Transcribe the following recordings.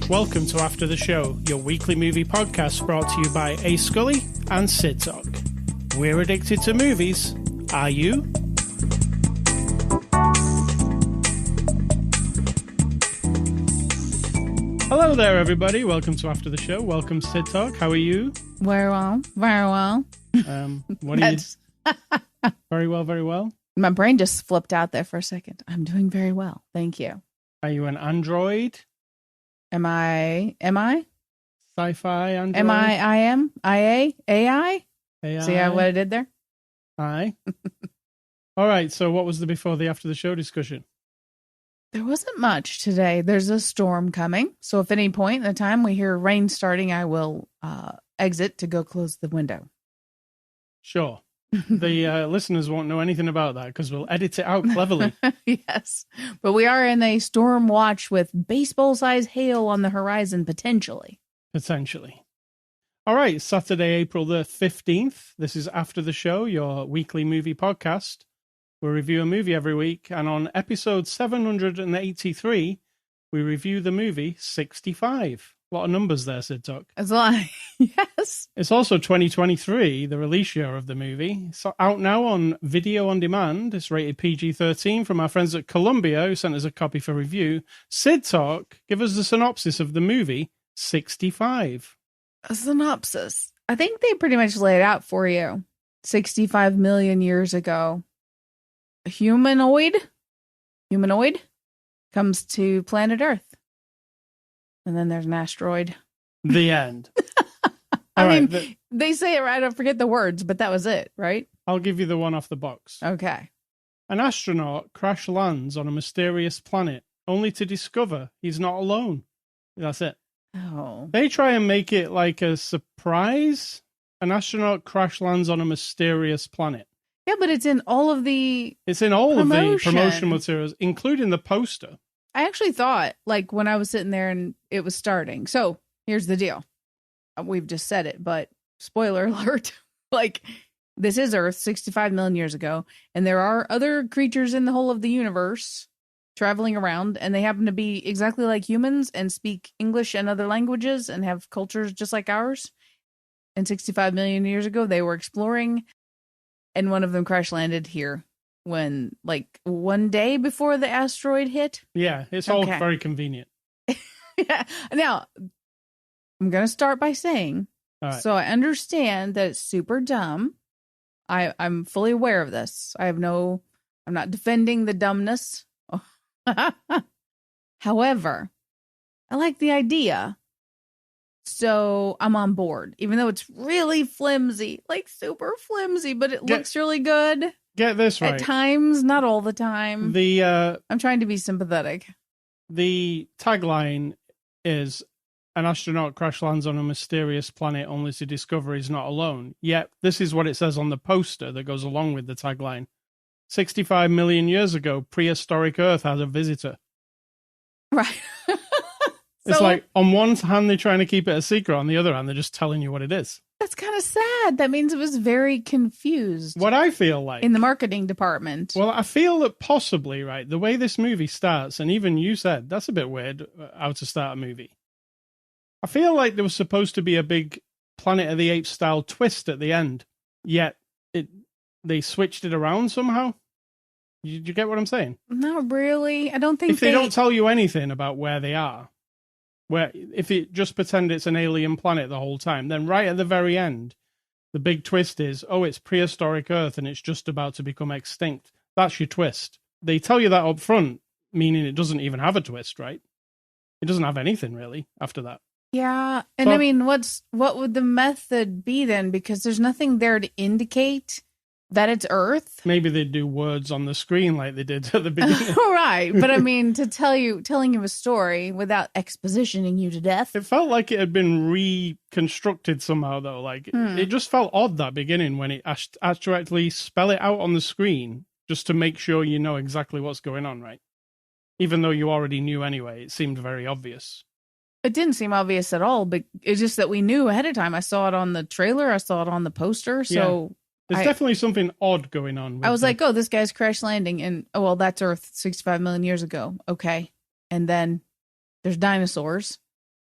Welcome to After the Show, your weekly movie podcast brought to you by A. Scully and Sid Talk. We're addicted to movies. Are you? Hello there, everybody. Welcome to After the Show. Welcome, Sid Talk. How are you? Very well. Very well. What are you? Very well, very well. My brain just flipped out there for a second. I'm doing very well. Thank you. Are you an android? Am I? Sci-fi android? AI? AI? See what I did there? Aye. All right, so what was the before the after the show discussion? There wasn't much today. There's a storm coming. So if at any point in the time we hear rain starting, I will exit to go close the window. Sure. The listeners won't know anything about that because we'll edit it out cleverly. Yes. But we are in a storm watch with baseball-sized hail on the horizon, potentially. Potentially. All right, Saturday, April the 15th. This is After the Show, your weekly movie podcast. We review a movie every week, and on episode 783, we review the movie 65. A lot of numbers there, Sid Talk. It's a lot. Yes. It's also 2023, the release year of the movie. It's out now on video on demand. It's rated PG-13 from our friends at Columbia, who sent us a copy for review. Sid Talk, give us the synopsis of the movie 65. A synopsis. I think they pretty much lay it out for you. 65 million years ago, a humanoid comes to planet Earth. And then there's an asteroid. The end. They say it right. I forget the words, but that was it, right? I'll give you the one off the box. Okay. An astronaut crash lands on a mysterious planet, only to discover he's not alone. That's it. Oh. They try and make it like a surprise. An astronaut crash lands on a mysterious planet. Yeah, but it's in all of the promotion materials, including the poster. I actually thought, like, when I was sitting there and it was starting. So, here's the deal. We've just said it, but spoiler alert. Like, this is Earth 65 million years ago, and there are other creatures in the whole of the universe traveling around, and they happen to be exactly like humans and speak English and other languages and have cultures just like ours. And 65 million years ago, they were exploring, and one of them crash landed here. When, like, one day before the asteroid hit? Yeah, it's all very convenient. Yeah. Now, I'm going to start by saying, so I understand that it's super dumb. I'm fully aware of this. I'm not defending the dumbness. However, I like the idea. So I'm on board, even though it's really flimsy, like super flimsy, but it looks really good. Get this right. At times, not all the time. I'm trying to be sympathetic. The tagline is, an astronaut crash lands on a mysterious planet only to discover he's not alone. Yet, this is what it says on the poster that goes along with the tagline. 65 million years ago, prehistoric Earth had a visitor. Right. It's like, on one hand, they're trying to keep it a secret. On the other hand, they're just telling you what it is. That's kind of sad. That means it was very confused. What I feel like. In the marketing department. Well, I feel that possibly, right, the way this movie starts, and even you said, that's a bit weird, how to start a movie. I feel like there was supposed to be a big Planet of the Apes style twist at the end, yet they switched it around somehow. You get what I'm saying? Not really. I don't think if they don't tell you anything about where they are, if it just pretend it's an alien planet the whole time, then right at the very end, the big twist is, it's prehistoric Earth and it's just about to become extinct. That's your twist. They tell you that up front, meaning it doesn't even have a twist, right? It doesn't have anything really after that. Yeah, and so, I mean, what would the method be then? Because there's nothing there to indicate that it's Earth. Maybe they'd do words on the screen like they did at the beginning. Right, but I mean, telling you a story without expositioning you to death. It felt like it had been reconstructed somehow, though. Like it just felt odd, that beginning, when it actually spell it out on the screen just to make sure you know exactly what's going on, right? Even though you already knew anyway, it seemed very obvious. It didn't seem obvious at all, but it's just that we knew ahead of time. I saw it on the trailer. I saw it on the poster. So there's definitely something odd going on. I was like, oh, this guy's crash landing. And, oh, well, that's Earth 65 million years ago. Okay. And then there's dinosaurs.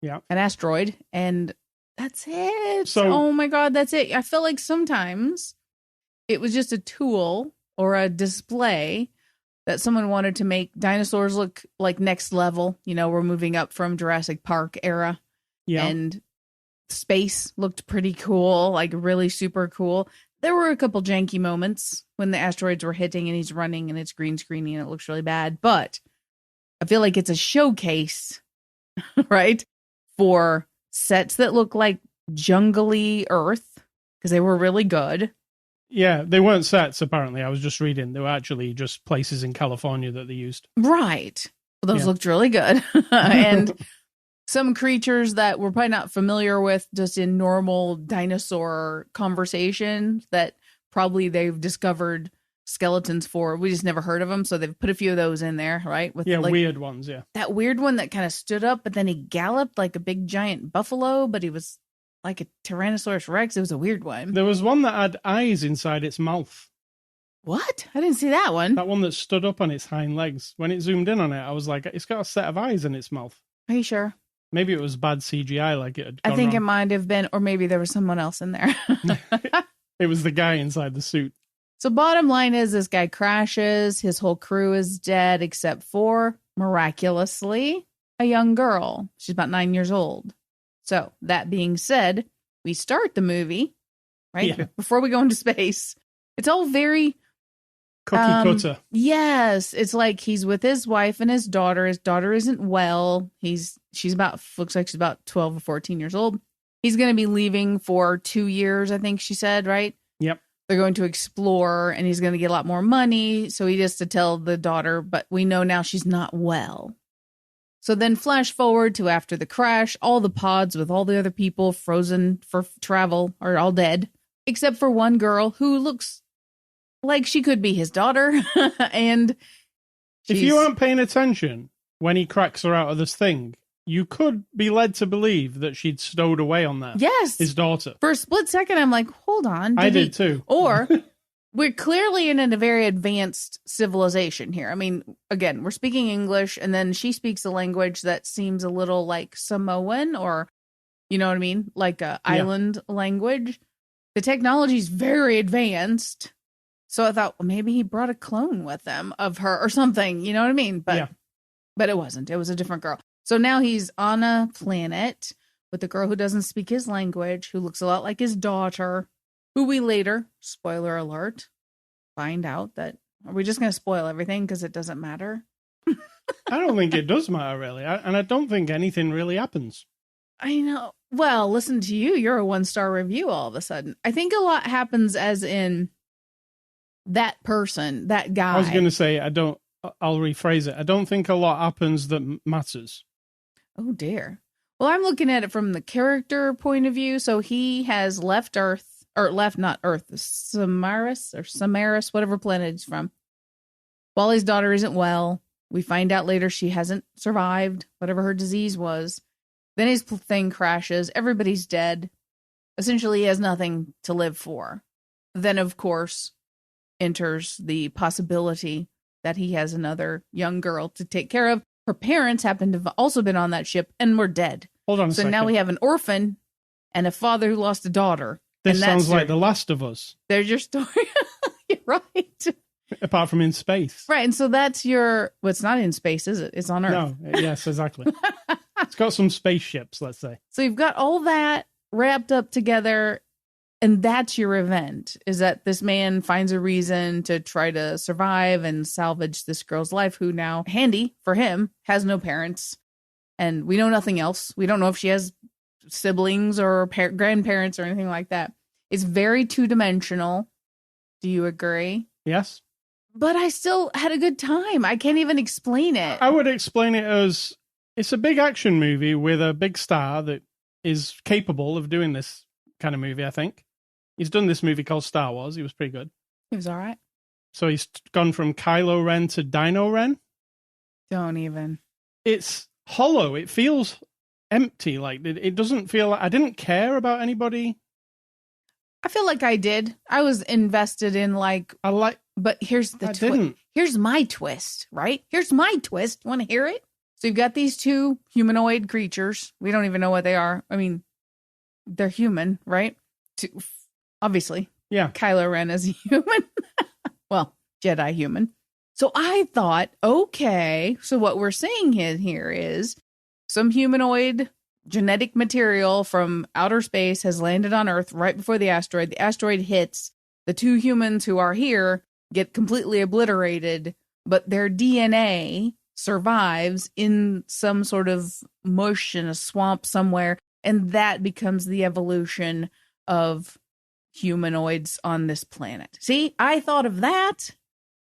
Yeah. An asteroid. And that's it. So, oh, my God, that's it. I feel like sometimes it was just a tool or a display that someone wanted to make dinosaurs look like next level. You know, we're moving up from Jurassic Park era. Yeah. And space looked pretty cool, like really super cool. There were a couple janky moments when the asteroids were hitting and he's running and it's green screening and it looks really bad. But I feel like it's a showcase, right, for sets that look like jungly Earth because they were really good. Yeah, they weren't sets, apparently. I was just reading. They were actually just places in California that they used. Right. Well, those looked really good. And some creatures that we're probably not familiar with just in normal dinosaur conversation that probably they've discovered skeletons for. We just never heard of them. So they've put a few of those in there, right? With weird ones, yeah. That weird one that kind of stood up, but then he galloped like a big giant buffalo, but he was like a Tyrannosaurus Rex. It was a weird one. There was one that had eyes inside its mouth. What? I didn't see that one. That one that stood up on its hind legs. When it zoomed in on it, I was like, it's got a set of eyes in its mouth. Are you sure? Maybe it was bad CGI, like it had gone I think wrong. it might have been, or maybe there was someone else in there. It was the guy inside the suit. So bottom line is this guy crashes. His whole crew is dead except for, miraculously, a young girl. She's about 9 years old. So that being said, we start the movie, right? Yeah. Before we go into space. It's all very cookie cutter. Yes. It's like he's with his wife and his daughter. His daughter isn't well. Looks like she's about 12 or 14 years old. He's going to be leaving for 2 years, I think she said, right? Yep. They're going to explore and he's going to get a lot more money. So he has to tell the daughter, but we know now she's not well. So then flash forward to after the crash, all the pods with all the other people frozen for travel are all dead, except for one girl who looks like she could be his daughter. And if you aren't paying attention when he cracks her out of this thing, you could be led to believe that she'd stowed away on there. Yes. His daughter. For a split second, I'm like, hold on. I did too. Or we're clearly in a very advanced civilization here. I mean, again, we're speaking English, and then she speaks a language that seems a little like Samoan or, you know what I mean? Like a island language. The technology is very advanced. So I thought, well, maybe he brought a clone with him of her or something. You know what I mean? But it wasn't. It was a different girl. So now he's on a planet with a girl who doesn't speak his language, who looks a lot like his daughter, who we later, spoiler alert, find out that, are we just going to spoil everything because it doesn't matter? I don't think it does matter, really. And I don't think anything really happens. I know. Well, listen to you. You're a 1-star review all of a sudden. I think a lot happens as in that person, that guy. I was going to say, I'll rephrase it. I don't think a lot happens that matters. Oh, dear. Well, I'm looking at it from the character point of view. So he has left Earth, or left, not Earth, Samaris, whatever planet he's from. While his daughter isn't well, we find out later she hasn't survived, whatever her disease was. Then his thing crashes. Everybody's dead. Essentially, he has nothing to live for. Then, of course, enters the possibility that he has another young girl to take care of. Her parents happen to have also been on that ship and were dead. Hold on a second. So now we have an orphan and a father who lost a daughter. This sounds like The Last of Us. There's your story. You're right. Apart from in space. Right. And so that's well, it's not in space, is it? It's on Earth. No. Yes, exactly. It's got some spaceships, let's say. So you've got all that wrapped up together. And that's your event, is that this man finds a reason to try to survive and salvage this girl's life, who now, handy for him, has no parents. And we know nothing else. We don't know if she has siblings or grandparents or anything like that. It's very two-dimensional. Do you agree? Yes. But I still had a good time. I can't even explain it. I would explain it as it's a big action movie with a big star that is capable of doing this kind of movie, I think. He's done this movie called Star Wars. He was pretty good. He was all right. So he's gone from Kylo Ren to Dino Ren. Don't even. It's hollow. It feels empty. Like it doesn't feel like I didn't care about anybody. I feel like I did. I was invested in but here's the twist. Here's my twist, right? Here's my twist. Want to hear it? So you've got these two humanoid creatures. We don't even know what they are. I mean, they're human, right? Obviously. Yeah. Kylo Ren is a human. Well, Jedi human. So I thought, okay, so what we're seeing here is some humanoid genetic material from outer space has landed on Earth right before the asteroid. The asteroid hits. The two humans who are here get completely obliterated, but their DNA survives in some sort of mush in a swamp somewhere, and that becomes the evolution of humanoids on this planet. See, I thought of that.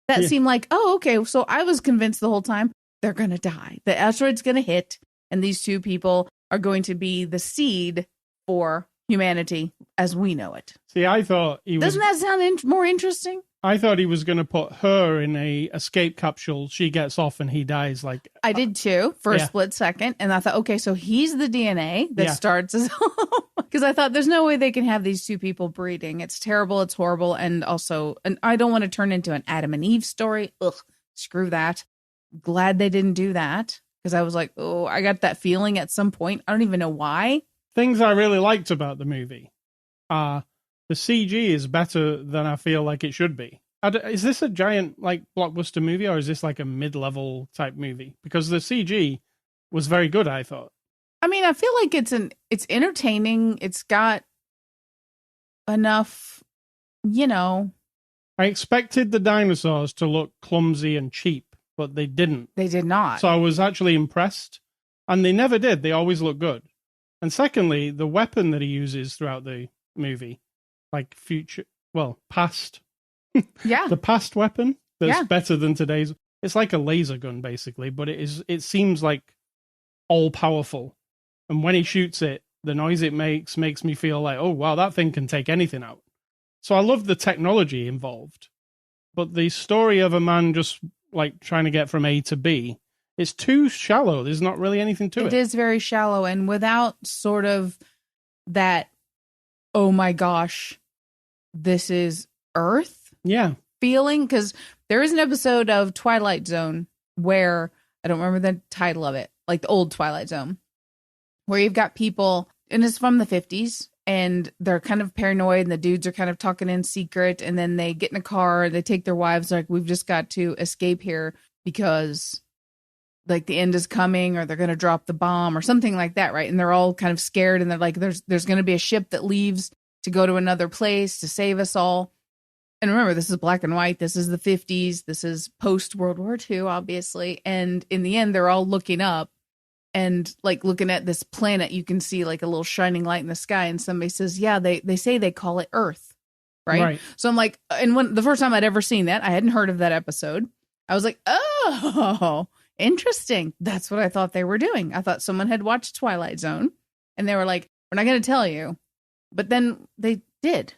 That seemed like, oh, okay. So I was convinced the whole time they're going to die. The asteroid's going to hit, and these two people are going to be the seed for humanity as we know it. See, I thought Doesn't that sound more interesting? I thought he was going to put her in a escape capsule. She gets off and he dies. Like I did too for a split second. And I thought, okay, so he's the DNA that starts as because I thought there's no way they can have these two people breeding. It's terrible. It's horrible. And also, and I don't want to turn into an Adam and Eve story. Ugh, screw that. Glad they didn't do that because I was like, oh, I got that feeling at some point. I don't even know why. Things I really liked about the movie are the CG is better than I feel like it should be. Is this a giant like blockbuster movie or is this like a mid-level type movie? Because the CG was very good, I thought. I mean, I feel like it's entertaining. It's got enough, I expected the dinosaurs to look clumsy and cheap, but they didn't. They did not. So I was actually impressed. And they never did. They always look good. And secondly, the weapon that he uses throughout the movie, like past. Yeah. The past weapon that's better than today's. It's like a laser gun, basically, but it seems like all powerful. And when he shoots it, the noise it makes me feel like, oh, wow, that thing can take anything out. So I love the technology involved. But the story of a man just like trying to get from A to B, it's too shallow. There's not really anything to it. It is very shallow. And without sort of that, oh my gosh, this is Earth feeling. Because there is an episode of Twilight Zone where, I don't remember the title of it, like the old Twilight Zone, where you've got people, and it's from the 50s, and they're kind of paranoid, and the dudes are kind of talking in secret, and then they get in a car, they take their wives, like, we've just got to escape here because like the end is coming, or they're going to drop the bomb or something like that, right? And they're all kind of scared, and they're like, there's going to be a ship that leaves to go to another place to save us all. And remember, this is black and white. This is the 50s. This is post World War II, obviously. And in the end, they're all looking up and like looking at this planet. You can see like a little shining light in the sky. And somebody says, yeah, they say they call it Earth. Right. So I'm like, and when the first time I'd ever seen that, I hadn't heard of that episode. I was like, oh, interesting. That's what I thought they were doing. I thought someone had watched Twilight Zone and they were like, we're not going to tell you. But then they did.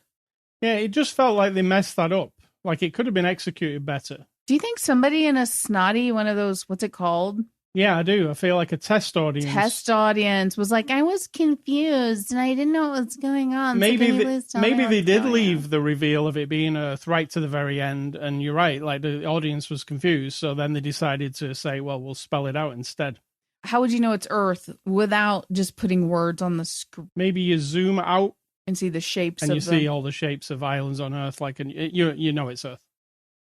Yeah, it just felt like they messed that up. Like it could have been executed better. Do you think somebody in a snotty, one of those, what's it called? Yeah, I do. I feel like a test audience was like, I was confused and I didn't know what was going on. Maybe they did leave the reveal of it being Earth right to the very end. And you're right, like the audience was confused. So then they decided to say, well, we'll spell it out instead. How would you know it's Earth without just putting words on the screen? Maybe you zoom out and see the shapes and you see all the shapes of islands on Earth, like, and you know it's Earth.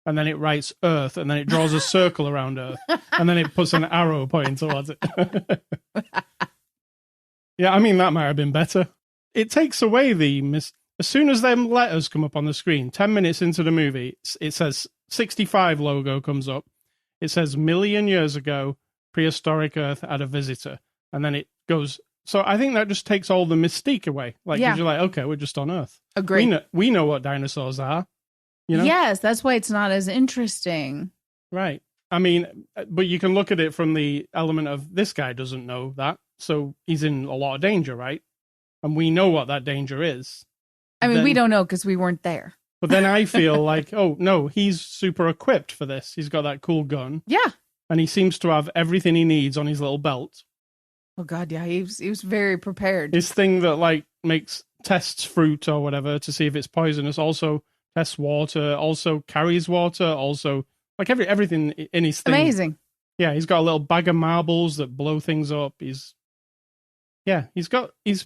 And then it writes Earth, and then it draws a circle around Earth, and then it puts an arrow pointing towards it. Yeah, I mean, that might have been better. It takes away as soon as them letters come up on the screen, 10 minutes into the movie, it says 65 logo comes up. It says million years ago, prehistoric Earth had a visitor. And then it goes. So I think that just takes all the mystique away. Like, 'cause you're like, okay, we're just on Earth. Agreed. We know what dinosaurs are. You know? Yes, that's why it's not as interesting. Right. I mean, but you can look at it from the element of this guy doesn't know that. So he's in a lot of danger, right? And we know what that danger is. I mean, we don't know because we weren't there. But then I feel like, oh, no, he's super equipped for this. He's got that cool gun. Yeah. And he seems to have everything he needs on his little belt. Oh God, yeah, he was very prepared. His thing that like tests fruit or whatever to see if it's poisonous, also tests water, also carries water, also like everything in his thing. Amazing. Yeah, he's got a little bag of marbles that blow things up. He's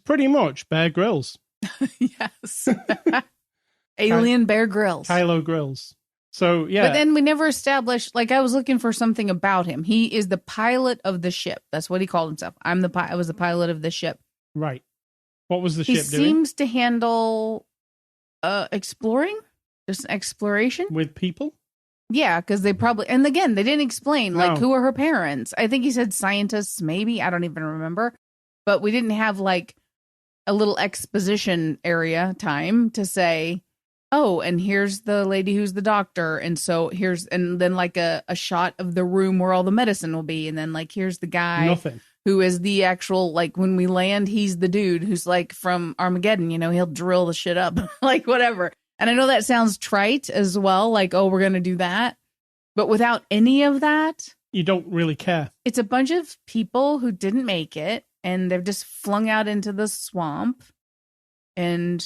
pretty much Bear Grylls. Yes. Alien Bear Grylls. Kylo Grills. So, yeah. But then we never established, like, I was looking for something about him. He is the pilot of the ship. That's what he called himself. I was the pilot of the ship. Right. What was the ship doing? He seems to handle exploring, just exploration. With people? Yeah, because they probably, and again, they didn't explain, like, who are her parents. I think he said scientists, maybe. I don't even remember. But we didn't have, like, a little exposition area time to say, oh, and here's the lady who's the doctor. And so and then like a shot of the room where all the medicine will be. And then like, here's the guy who is the actual, like when we land, he's the dude who's like from Armageddon, he'll drill the shit up, like whatever. And I know that sounds trite as well. Like, oh, we're going to do that. But without any of that, you don't really care. It's a bunch of people who didn't make it and they're just flung out into the swamp. And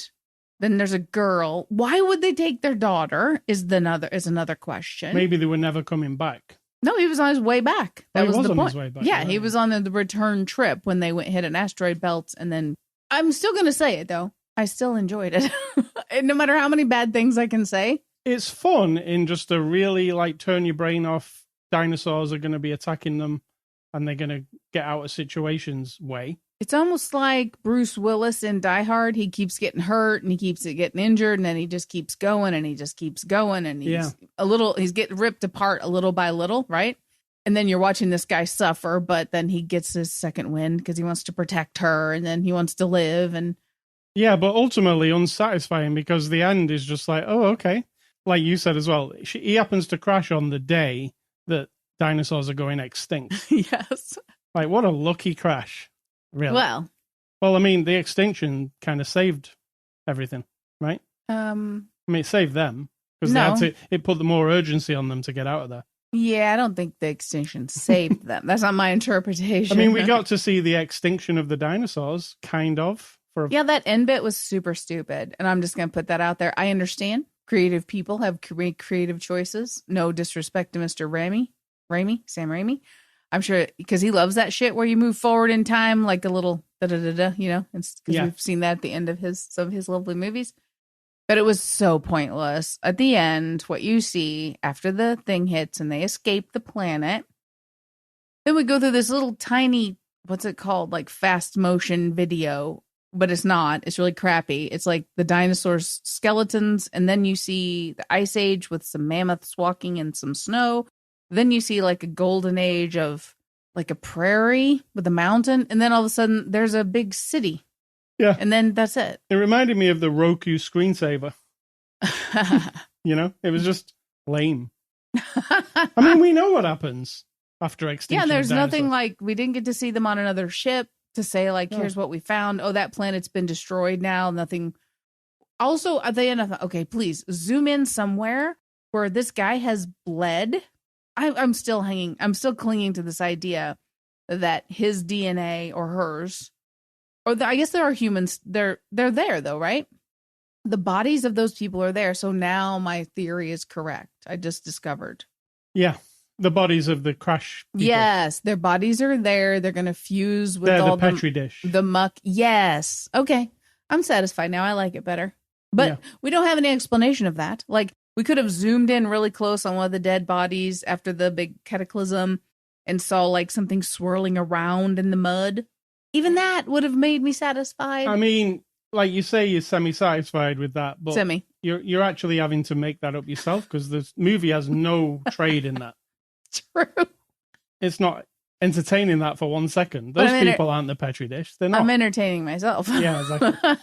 then there's a girl. Why would they take their daughter is another question. Maybe they were never coming back. No, he was on his way back. That was the point. His way back, yeah, right. He was on the return trip when they hit an asteroid belt. And then I'm still going to say it, though. I still enjoyed it. And no matter how many bad things I can say. It's fun in just a really like turn your brain off. Dinosaurs are going to be attacking them and they're going to get out of situations way. It's almost like Bruce Willis in Die Hard. He keeps getting hurt and he keeps getting injured and then he just keeps going and he just keeps going and he's getting ripped apart a little by little, right? And then you're watching this guy suffer, but then he gets his second wind because he wants to protect her and then he wants to live. And yeah, but ultimately unsatisfying because the end is just like, oh, okay. Like you said as well, he happens to crash on the day that dinosaurs are going extinct. Yes. Like, what a lucky crash. Really? Well, I mean, the extinction kind of saved everything, right? I mean, it saved them because it put the more urgency on them to get out of there. Yeah, I don't think the extinction saved them. That's not my interpretation. I mean, we got to see the extinction of the dinosaurs, kind of. Yeah, that end bit was super stupid, and I'm just going to put that out there. I understand creative people have creative choices. No disrespect to Mr. Sam Raimi. I'm sure because he loves that shit where you move forward in time like a little because we've seen that at the end of some of his lovely movies. But it was so pointless. At the end, what you see after the thing hits and they escape the planet, then we go through this little tiny, what's it called? Like fast motion video, but it's not. It's really crappy. It's like the dinosaurs' skeletons, and then you see the Ice Age with some mammoths walking in some snow. Then you see like a golden age of like a prairie with a mountain. And then all of a sudden there's a big city. Yeah. And then that's it. It reminded me of the Roku screensaver. It was just lame. I mean, we know what happens after extinction. Yeah, there's nothing like, we didn't get to see them on another ship to say like, here's what we found. Oh, that planet's been destroyed now. Nothing. Also, at the end, I thought, okay, please zoom in somewhere where this guy has bled. I'm still clinging to this idea that his DNA or hers, I guess there are humans. They're there though, right? The bodies of those people are there. So now my theory is correct. I just discovered. Yeah. The bodies of the crash people. Yes. Their bodies are there. They're going to fuse with all the Petri dish. The muck. Yes. Okay. I'm satisfied now. I like it better. But we don't have any explanation of that. Like, we could have zoomed in really close on one of the dead bodies after the big cataclysm and saw like something swirling around in the mud. Even that would have made me satisfied. I mean, like you say, you're semi-satisfied with that, but you're actually having to make that up yourself because the movie has no trade in that. True. It's not entertaining that for 1 second. Those people aren't the Petri dish. They're not. I'm entertaining myself. Yeah, exactly.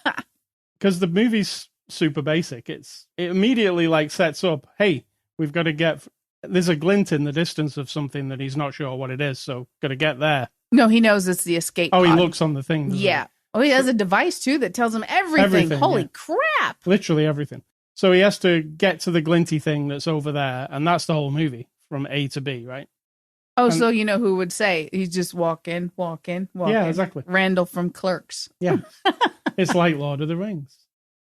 Because the movie's super basic. It immediately like sets up, hey, we've got to there's a glint in the distance of something that he's not sure what it is, so got to get there. No, he knows it's the escape pod. He looks on the thing. Yeah. Oh, he has a device too that tells him everything. Holy crap. Literally everything. So he has to get to the glinty thing that's over there, and that's the whole movie from A to B, right? Oh, And- so you know who would say he's just walking. Yeah, exactly. Randall from Clerks. Yeah. It's like Lord of the Rings.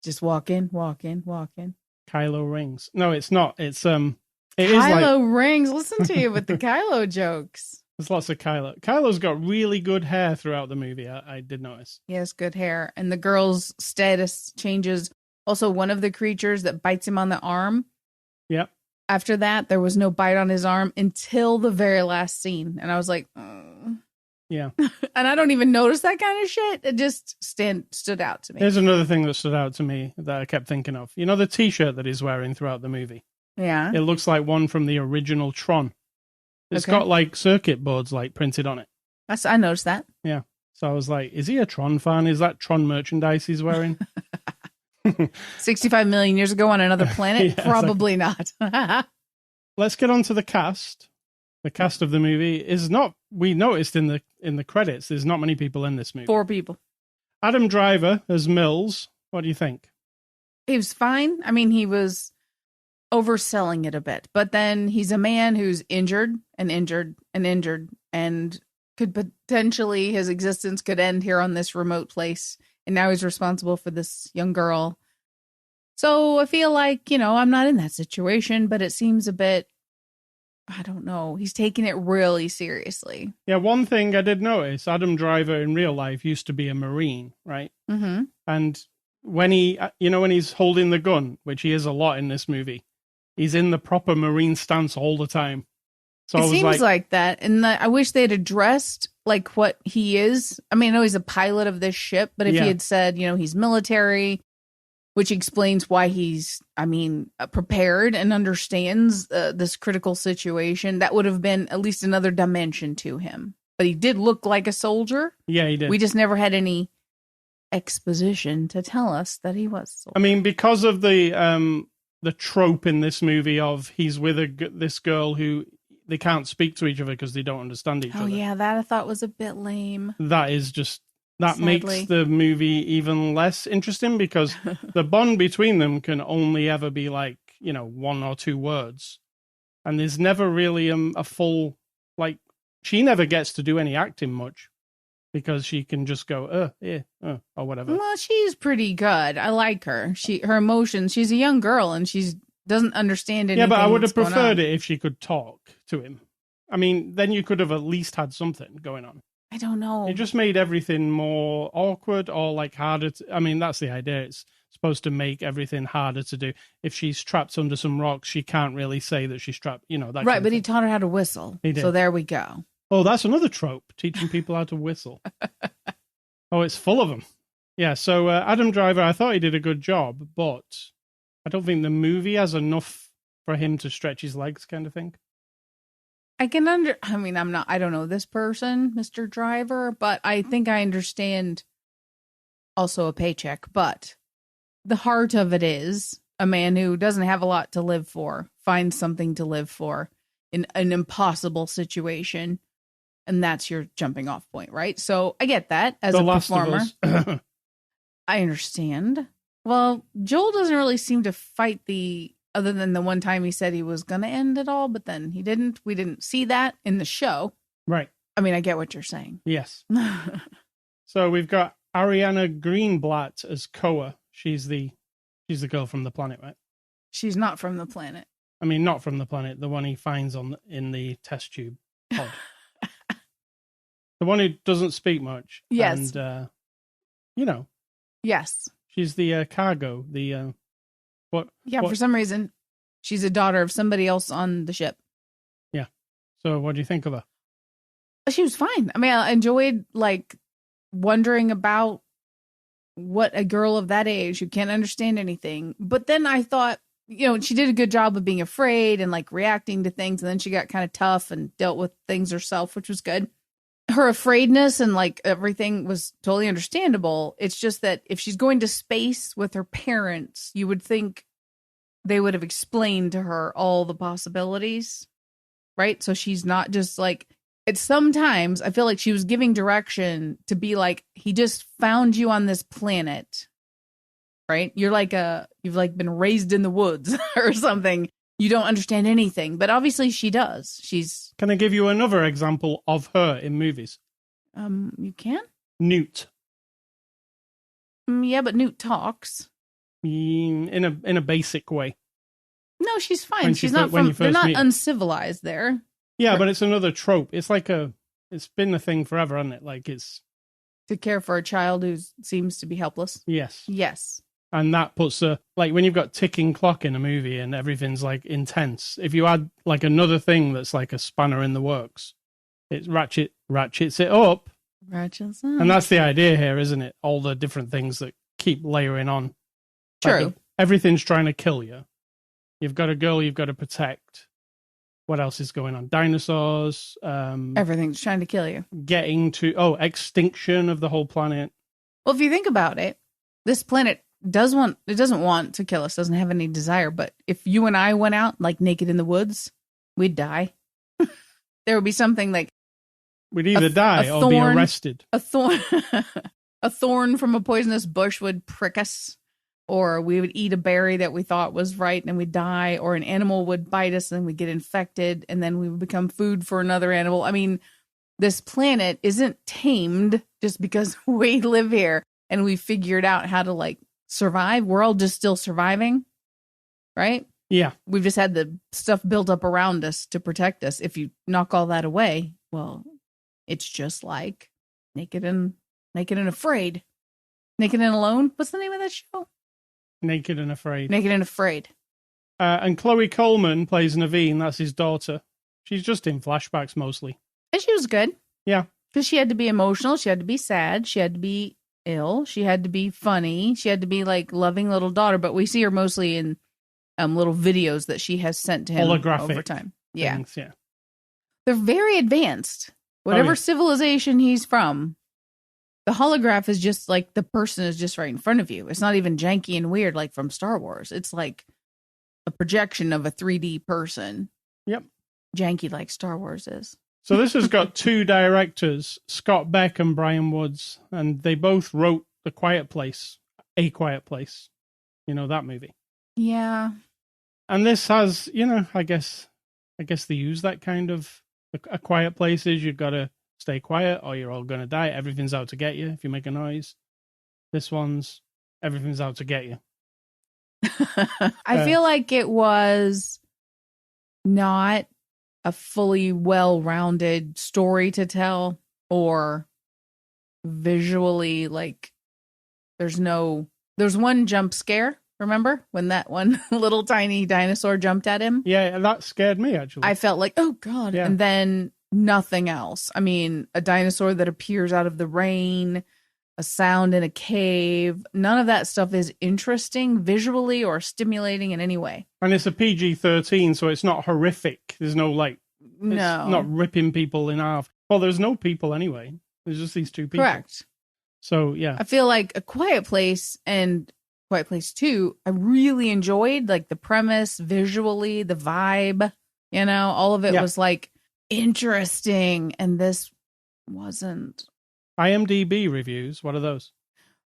Just walking. Kylo Rings. No, it's not. It's it is like Kylo Rings. Listen to you with the Kylo jokes. there's lots of Kylo. Kylo's got really good hair throughout the movie. I did notice. He has good hair. And the girl's status changes. Also, one of the creatures that bites him on the arm. Yep. After that, there was no bite on his arm until the very last scene. And I was like, oh. Yeah. And I don't even notice that kind of shit. It just stood out to me. Here's another thing that stood out to me that I kept thinking of. You know the T-shirt that he's wearing throughout the movie? Yeah. It looks like one from the original Tron. It's Okay. got like circuit boards like printed on it. I noticed that. Yeah. So I was like, is he a Tron fan? Is that Tron merchandise he's wearing? 65 million years ago on another planet? Yeah, Probably not. Let's get on to the cast. The cast of the movie is not. We noticed in the credits, there's not many people in this movie. 4 people. Adam Driver as Mills. What do you think? He was fine. I mean, he was overselling it a bit, but then he's a man who's injured and could potentially, his existence could end here on this remote place. And now he's responsible for this young girl. So I feel like, I'm not in that situation, but it seems a bit, I don't know. He's taking it really seriously. Yeah, one thing I did notice, Adam Driver in real life used to be a Marine, right? Mm-hmm. And when when he's holding the gun, which he is a lot in this movie, he's in the proper Marine stance all the time. So It I was seems like that. And I wish they'd addressed like what he is. I mean, I know he's a pilot of this ship, but if Yeah. he had said, he's military, which explains why he's, prepared and understands this critical situation, that would have been at least another dimension to him. But he did look like a soldier. Yeah, he did. We just never had any exposition to tell us that he was a soldier. I mean, because of the trope in this movie of he's with this girl who they can't speak to each other because they don't understand each Oh, other. yeah, that I thought was a bit lame. That is just, that Sadly. makes the movie even less interesting because the bond between them can only ever be like, 1 or 2 words. And there's never really a full, like, she never gets to do any acting much because she can just go, or whatever. Well, she's pretty good. I like her. Her emotions. She's a young girl and she doesn't understand anything. Yeah, but I would have that's going preferred on. it if she could talk to him. I mean, then you could have at least had something going on. I don't know. It just made everything more awkward or like harder. I mean, that's the idea. It's supposed to make everything harder to do. If she's trapped under some rocks, she can't really say that she's trapped. That Right, kind of but he thing. taught her how to whistle. He did. So there we go. Oh, that's another trope: teaching people how to whistle. Oh, it's full of them. Yeah. So Adam Driver, I thought he did a good job, but I don't think the movie has enough for him to stretch his legs, kind of thing. I don't know this person, Mr. Driver, but I think I understand also a paycheck. But the heart of it is a man who doesn't have a lot to live for, finds something to live for in an impossible situation. And that's your jumping off point, right? So I get that as The a Last performer. of Us. I understand. Well, Joel doesn't really seem to fight other than the one time he said he was going to end it all, but then he didn't. We didn't see that in the show. Right. I mean, I get what you're saying. Yes. So we've got Ariana Greenblatt as Koa. She's the girl from the planet, right? She's not from the planet. I mean, not from the planet. The one he finds in the test tube pod. The one who doesn't speak much. Yes. And, Yes. she's the cargo. What? Yeah, what- for some reason, she's a daughter of somebody else on the ship. Yeah. So what do you think of her? She was fine. I mean, I enjoyed, wondering about what a girl of that age who can't understand anything. But then I thought, she did a good job of being afraid and, reacting to things. And then she got kind of tough and dealt with things herself, which was good. Her afraidness and everything was totally understandable. It's just that if she's going to space with her parents, you would think they would have explained to her all the possibilities, right? So she's not just it's sometimes I feel like she was giving direction to be he just found you on this planet, right? You're you've been raised in the woods or something. you don't understand anything. But obviously she does. She's... Can I give you another example of her in movies? You can? Newt. Yeah, but Newt talks. In a basic way. No, she's fine. She's not from... They're not uncivilized there. Yeah, but it's another trope. It's like it's been a thing forever, hasn't it? Like it's... To care for a child who seems to be helpless. Yes. Yes. And that puts like when you've got ticking clock in a movie and everything's like intense, if you add like another thing that's like a spanner in the works, it ratchets it up. Ratchets up. And that's the idea here, isn't it? All the different things that keep layering on. True. Like everything's trying to kill you. You've got a girl you've got to protect. What else is going on? Dinosaurs. Everything's trying to kill you. Getting to, extinction of the whole planet. Well, if you think about it, this planet doesn't want to kill us, doesn't have any desire. But if you and I went out like naked in the woods, we'd die. There would be something like... We'd either die or be arrested. A thorn from a poisonous bush would prick us. Or we would eat a berry that we thought was right and we'd die. Or an animal would bite us and we'd get infected. And then we would become food for another animal. I mean, this planet isn't tamed just because we live here and we figured out how to like survive. We're all just still surviving. Right? Yeah. We've just had the stuff built up around us to protect us. If you knock all that away, well, it's just like Naked and Afraid. Naked and Alone? What's the name of that show? Naked and Afraid. Naked and Afraid. And Chloe Coleman plays Naveen. That's his daughter. She's just in flashbacks mostly. And she was good. Yeah. Because she had to be emotional. She had to be sad. She had to be ill. She had to be funny. She had to be like loving little daughter. But we see her mostly in little videos that she has sent to him over time. Yeah. Things, yeah. They're very advanced. Whatever civilization he's from, the holograph is just like the person is just right in front of you. It's not even janky and weird like from Star Wars. It's like a projection of a 3D person. Yep. Janky like Star Wars is. So this has got two directors, Scott Beck and Brian Woods, and they both wrote A Quiet Place. You know, that movie. Yeah. And this has, I guess they use that kind of A Quiet Place is you've got to stay quiet or you're all going to die. Everything's out to get you if you make a noise. This one's everything's out to get you. I feel like it was not a fully well-rounded story to tell or visually like there's one jump scare. Remember when that one little tiny dinosaur jumped at him? Yeah, that scared me actually. I felt like, oh God. Yeah. And then nothing else. I mean, a dinosaur that appears out of the rain, a sound in a cave. None of that stuff is interesting visually or stimulating in any way. And it's a PG-13, so it's not horrific. There's no like, no, it's not ripping people in half. Well, there's no people anyway. There's just these two people. Correct. So yeah, I feel like A Quiet Place and Quiet Place 2, I really enjoyed like the premise, visually, the vibe, all of it was like interesting. And this wasn't. IMDb reviews, what are those?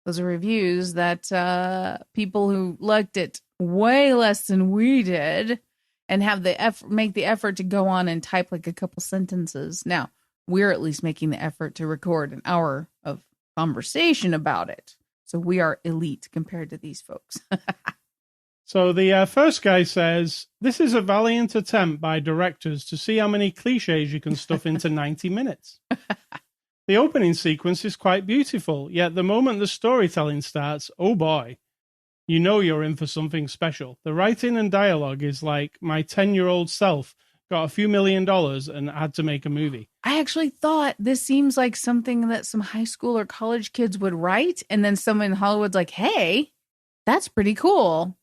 Those are reviews that people who liked it way less than we did and have make the effort to go on and type like a couple sentences. Now, we're at least making the effort to record an hour of conversation about it. So we are elite compared to these folks. So the first guy says, this is a valiant attempt by directors to see how many cliches you can stuff into 90 minutes. The opening sequence is quite beautiful, yet the moment the storytelling starts, oh boy, you know you're in for something special. The writing and dialogue is like my 10-year-old self got a few $1 million and had to make a movie. I actually thought this seems like something that some high school or college kids would write, and then someone in Hollywood's like, hey, that's pretty cool.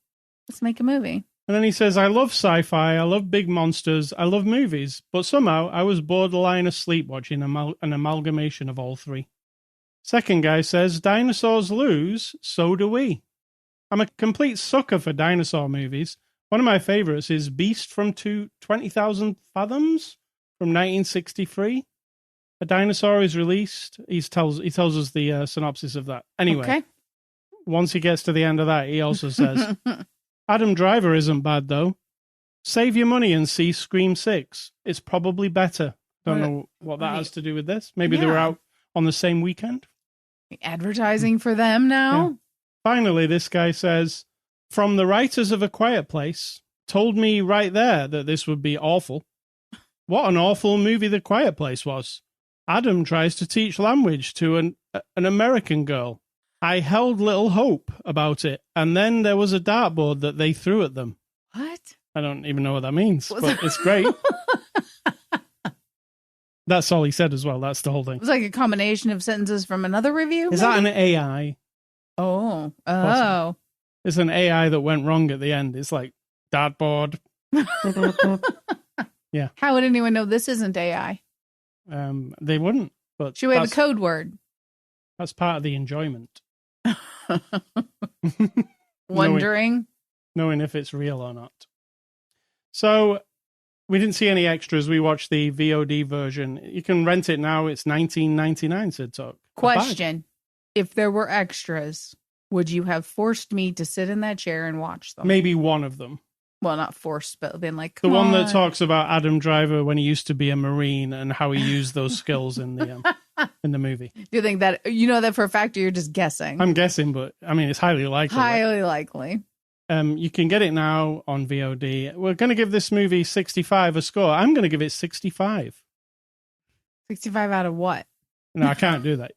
Let's make a movie. And then he says, I love sci-fi, I love big monsters, I love movies, but somehow I was borderline asleep watching an amalgamation of all three. Second guy says, dinosaurs lose, so do we. I'm a complete sucker for dinosaur movies. One of my favorites is Beast from 20,000 Fathoms from 1963. A dinosaur is released. He tells us the synopsis of that. Anyway, okay. Once he gets to the end of that, he also says, Adam Driver isn't bad, though. Save your money and see Scream 6. It's probably better. Don't What- know what that right. has to do with this. Maybe they were Yeah. out on the same weekend. Advertising for them now? Finally, this guy says, from the writers of A Quiet Place, told me right there that this would be awful. What an awful movie The Quiet Place was. Adam tries to teach language to an American girl. I held little hope about it, and then there was a dartboard that they threw at them. What? I don't even know what that means, Was but that- it's great. That's all he said as well. That's the whole It thing. was like a combination of sentences from another review. Is that an AI? Oh. Possible. It's an AI that went wrong at the end. It's like dartboard. Yeah. How would anyone know this isn't AI? They wouldn't. But Should we have a that's, code word? that's part of the enjoyment. Wondering. Knowing if it's real or not. So we didn't see any extras. We watched the VOD version. You can rent it now. It's $19.99, said Talk. Question. If there were extras, would you have forced me to sit in that chair and watch them? Maybe one of them. Well, not forced, but been like, The come one on. that talks about Adam Driver when he used to be a Marine and how he used those skills in the movie. Do you think that, you know that for a fact, or you're just guessing? I'm guessing, but I mean, it's highly likely. Highly likely. You can get it now on VOD. We're going to give this movie 65 a score. I'm going to give it 65. 65 out of what? No, I can't do that.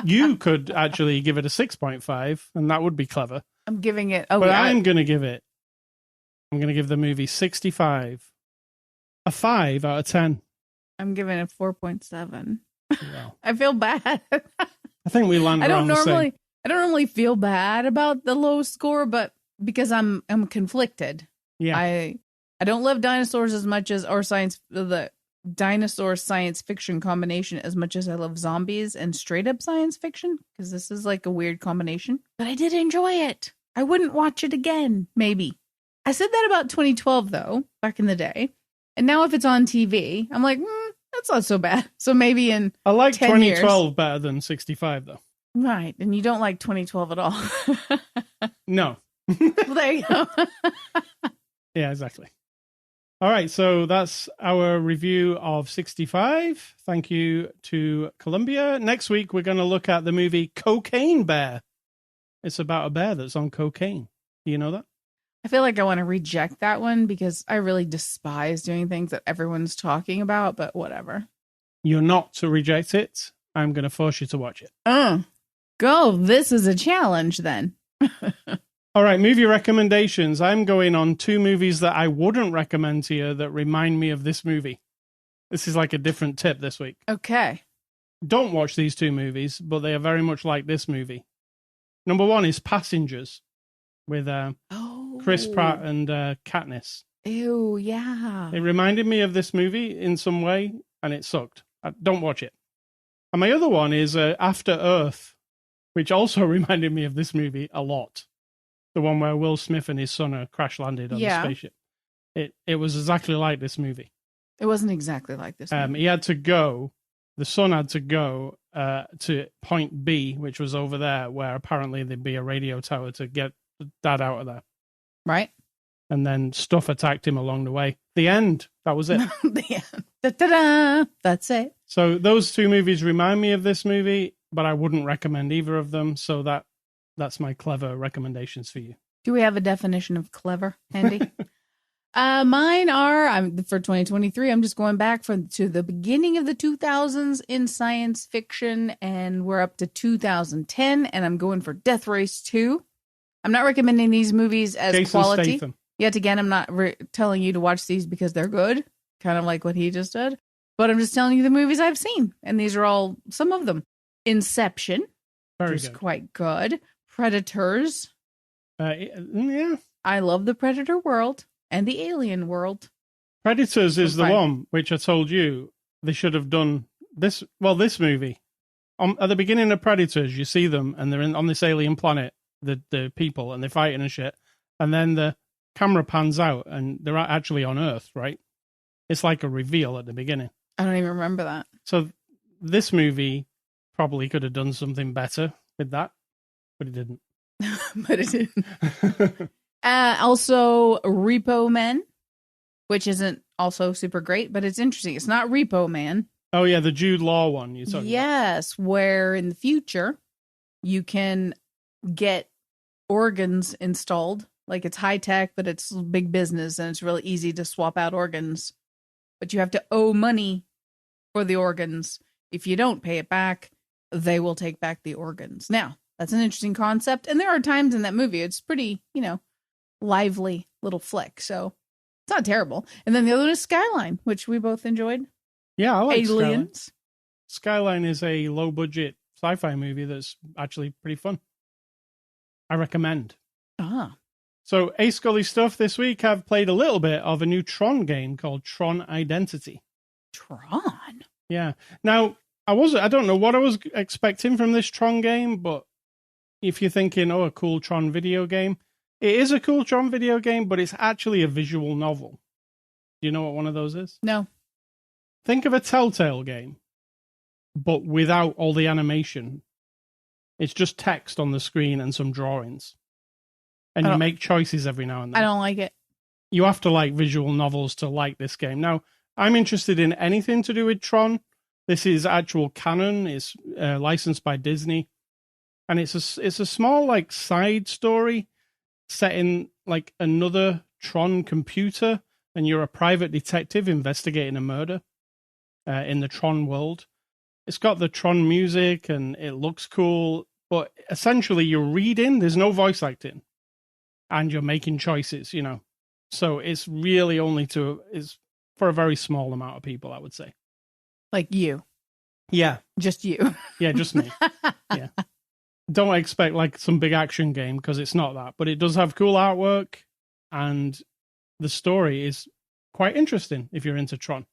You could actually give it a 6.5, and that would be clever. I'm giving it. Oh, But yeah. I'm going to give the movie 65. A 5 out of 10. I'm giving it 4.7. Wow. I feel bad. I think we landed I don't around the same. normally feel bad about the low score, but because I'm conflicted. Yeah. I don't love dinosaurs as much as the dinosaur science fiction combination as much as I love zombies and straight up science fiction, because this is like a weird combination. But I did enjoy it. I wouldn't watch it again, maybe. I said that about 2012 though, back in the day. And now if it's on TV, I'm like, that's not so bad. So maybe in I like 10 2012 years. better than 65, though. Right. And you don't like 2012 at all. No. Well, there you go. Yeah, exactly. All right, so that's our review of 65. Thank you to Columbia. Next week, we're going to look at the movie Cocaine Bear. It's about a bear that's on cocaine. Do you know that? I feel like I want to reject that one because I really despise doing things that everyone's talking about, but whatever. You're not to reject it. I'm going to force you to watch it. Go. This is a challenge then. All right, movie recommendations. I'm going on 2 movies that I wouldn't recommend to you that remind me of this movie. This is like a different tip this week. Okay. Don't watch these 2 movies, but they are very much like this movie. Number 1 is Passengers with Chris Pratt and Katniss. Ew, yeah. It reminded me of this movie in some way, and it sucked. Don't watch it. And my other one is After Earth, which also reminded me of this movie a lot. The one where Will Smith and his son are crash landed on the spaceship. It was exactly like this movie. It wasn't exactly like this. He had to go, the son had to go to point B, which was over there, where apparently there'd be a radio tower to get dad out of there. Right? And then stuff attacked him along the way. The end. That was it. The end. Da-da-da. That's it. So those 2 movies remind me of this movie, but I wouldn't recommend either of them. So that's my clever recommendations for you. Do we have a definition of clever, Andy? Mine are, for 2023, I'm just going back to the beginning of the 2000s in science fiction, and we're up to 2010, and I'm going for Death Race 2. I'm not recommending these movies as Jason quality. Statham. Yet again, I'm not telling you to watch these because they're good, kind of like what he just did. But I'm just telling you the movies I've seen, and these are all some of them. Inception, Very which is good. quite good. Predators. Yeah. I love the Predator world and the Alien world. Predators is the Fine. one which I told you they should have done this. Well, this movie. At the beginning of Predators, you see them and they're on this alien planet, the people, and they're fighting and shit. And then the camera pans out and they're actually on Earth, right? It's like a reveal at the beginning. I don't even remember that. So this movie probably could have done something better with that, but it didn't. But it didn't. Also, Repo Men. which isn't also super great, but it's interesting. It's not Repo Man. Oh, yeah, the Jude Law one you're talking about. Yes, where in the future you can get organs installed. Like it's high tech, but it's big business and it's really easy to swap out organs. But you have to owe money for the organs. If you don't pay it back, they will take back the organs. Now, that's an interesting concept. And there are times in that movie, it's pretty, lively little flick. So it's not terrible. And then the other one is Skyline, which we both enjoyed. Yeah, I like Aliens. Skyline is a low-budget sci-fi movie that's actually pretty fun. I recommend. Ah. So, A Scully stuff this week. I've played a little bit of a new Tron game called Tron Identity. Tron? Yeah. Now, I don't know what I was expecting from this Tron game, but if you're thinking, a cool Tron video game, it is a cool Tron video game, but it's actually a visual novel. Do you know what one of those is? No. Think of a Telltale game, but without all the animation. It's just text on the screen and some drawings. And you make choices every now and then. I don't like it. You have to like visual novels to like this game. Now, I'm interested in anything to do with Tron. This is actual canon. It's licensed by Disney. And it's a small like side story set in like another Tron computer. And you're a private detective investigating a murder in the Tron world. It's got the Tron music and it looks cool. But essentially you're reading. There's no voice acting. And you're making choices, So it's really is for a very small amount of people, I would say. Like you. Yeah. Just you. Yeah, just me. Yeah. Don't expect like some big action game because it's not that. But it does have cool artwork and the story is quite interesting if you're into Tron.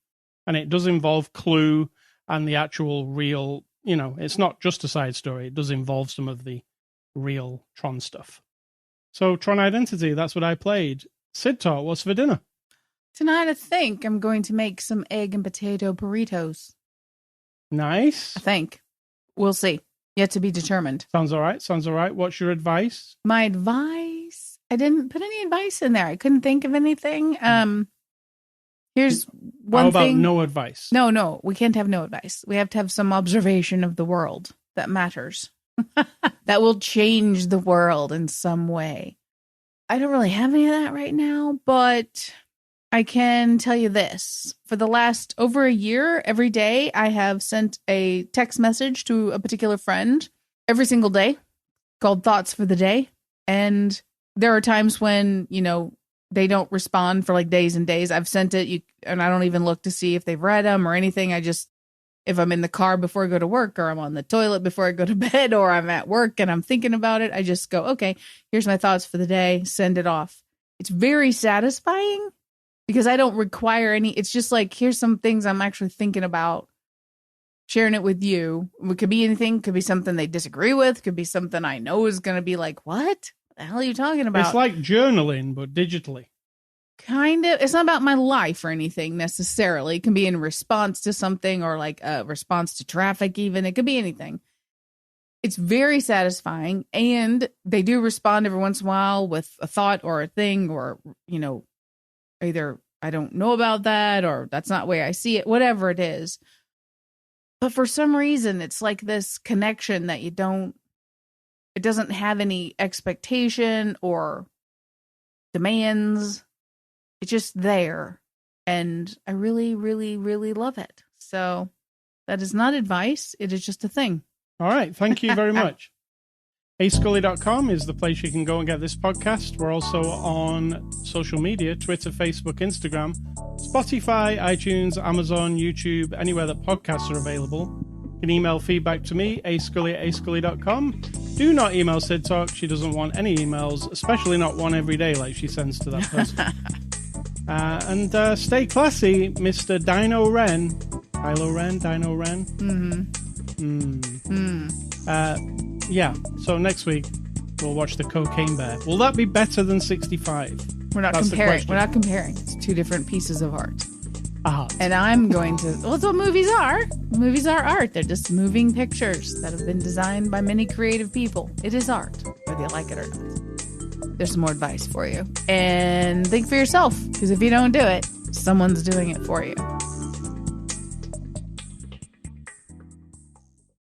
And it does involve Clue and the actual real, it's not just a side story. It does involve some of the real Tron stuff. So, Tron Identity, that's what I played. Sid Talk, what's for dinner? Tonight, I think I'm going to make some egg and potato burritos. Nice. I think. We'll see. Yet to be determined. Sounds all right. What's your advice? My advice? I didn't put any advice in there. I couldn't think of anything. Here's one How about thing. No advice? No. We can't have no advice. We have to have some observation of the world that matters. That will change the world in some way. I don't really have any of that right now, but I can tell you this. For the last over a year, every day, I have sent a text message to a particular friend every single day called Thoughts for the Day. And there are times when, they don't respond for like days and days. I've sent it and I don't even look to see if they've read them or anything. If I'm in the car before I go to work or I'm on the toilet before I go to bed or I'm at work and I'm thinking about it, I just go, okay, here's my thoughts for the day, send it off. It's very satisfying because I don't require any. It's just like, here's some things I'm actually thinking about, sharing it with you. It could be anything. Could be something they disagree with. Could be something I know is going to be like, what the hell are you talking about? It's like journaling, but digitally. Kind of. It's not about my life or anything necessarily. It can be in response to something or like a response to traffic even. It could be anything. It's very satisfying. And they do respond every once in a while with a thought or a thing or, either I don't know about that or that's not the way I see it, whatever it is. But for some reason, it's like this connection that it doesn't have any expectation or demands. It's just there. And I really, really, really love it. So that is not advice. It is just a thing. All right. Thank you very much. ascully.com is the place you can go and get this podcast. We're also on social media, Twitter, Facebook, Instagram, Spotify, iTunes, Amazon, YouTube, anywhere that podcasts are available. You can email feedback to me, ascully@ascully.com. Do not email Sid Talk. She doesn't want any emails, especially not one every day like she sends to that person. And stay classy, Mr. Dino Ren. Dino Ren. Yeah, so next week we'll watch The Cocaine Bear. Will that be better than 65? We're not comparing. It's two different pieces of art. Art. And I'm going to... Well, that's what movies are. Movies are art. They're just moving pictures that have been designed by many creative people. It is art, whether you like it or not. There's some more advice for you. And think for yourself, because if you don't do it, someone's doing it for you.